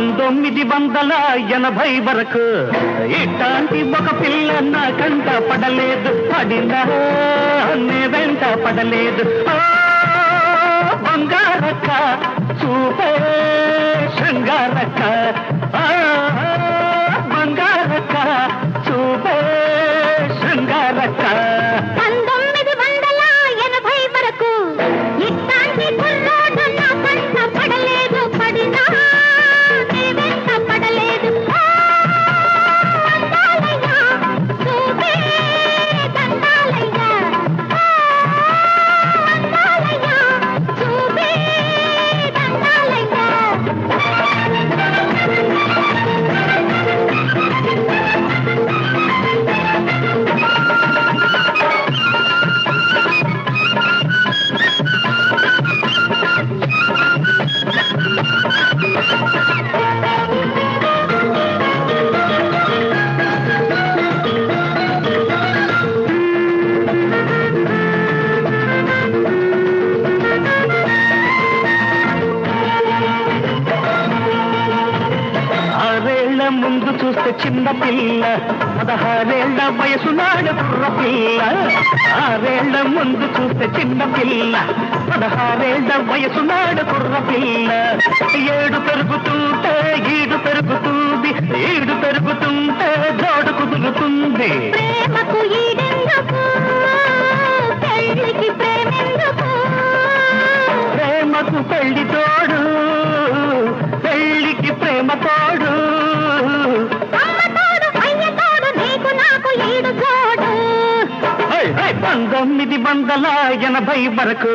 1980 వరకు ఇట్లాంటి ఒక పిల్ల నా కంట పడలేదు, పడినా నే వెంట పడలేదు. బంగారక్క చూపే శృంగారక్క, బంగారక్క చూపే శృంగారక్క. 1980 వరకు ఇట్లాంటి కుర్రాడు నా కంట పడలేదు, పడినా నే వెంట పడలేదు. దండాలయ్యా చూపే దండాలయ్యా, దండాలయ్యా చూపే దండాలయ్యా. ముందు చూస్తే చిన్న పిల్ల, 16 వయసు నాడు కుర్ర పిల్ల. 6 ముందు చూస్తే చిన్న పిల్ల, 16 వయసు నాడు కుర్ర పిల్ల. 7 పెరుగుతుంటే ఈడు పెరుగుతుంది, ఈడు పెరుగుతుంటే జోడు కుదురుతుంది. ప్రేమకు ఈడెందుకు, పెళ్ళికి ప్రేమెందుకు? ప్రేమకు పెళ్లి తోడు, పెళ్లికి ప్రేమ తోడు. 1980 వరకు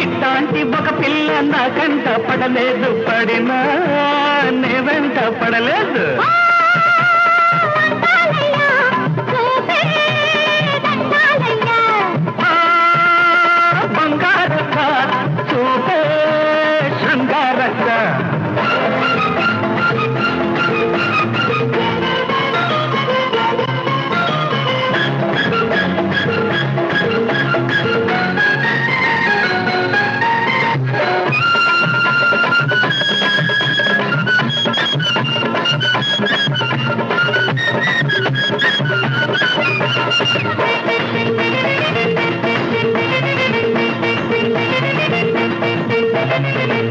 ఇట్లాంటి ఒక పిల్ల నా కంట పడలేదు, పడినా నే వెంట పడలేదు. బంగారక్క చూపే శృంగారక్క.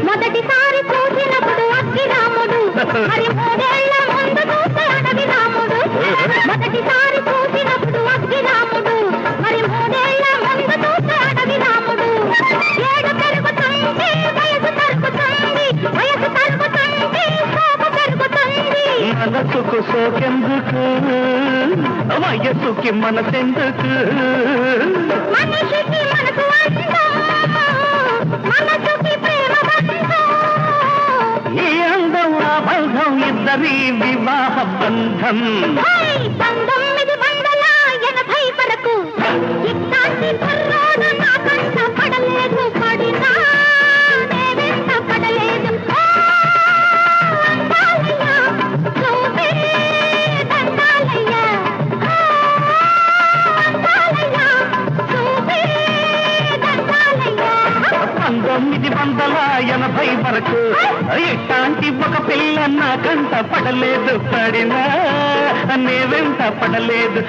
మొదటిసారి చూసినప్పుడు అక్కి రాముడు, మరి 3 ఏళ్ల ముందు చూస్తే అడవి రాముడు. మొదటిసారి చూసినప్పుడు అక్కి రాముడు, మరి 3 ఏళ్ల ముందు చూస్తే అడవి రాముడు. 7 పెరుగుతుంది వయసు తరుగుతుంది, వయసు తరుగుతుంది సోకు పెరుగుతుంది. మనసుకు సోకెందుకు, వయసుకి మనసెందుకు? మనిషికి మనసు అందం, మనసుకి ప్రేమ బంధం. ఈ అందం ఆ బంధం ఇద్దరి వివాహ బంధం. 1980 వరకు ఇట్లాంటి కుర్రాడు నా కంట పడలేదు, పడినా నే వెంట పడలేదు. దండాలయ్యా చూపే దండాలయ్యా, దండాలయ్యా చూపే దండాలయ్యా. 1980 వరకు ఇట్లాంటి ఒక పిల్ల నా కంట పడలేదు, పడినా నే వెంట పడలేదు.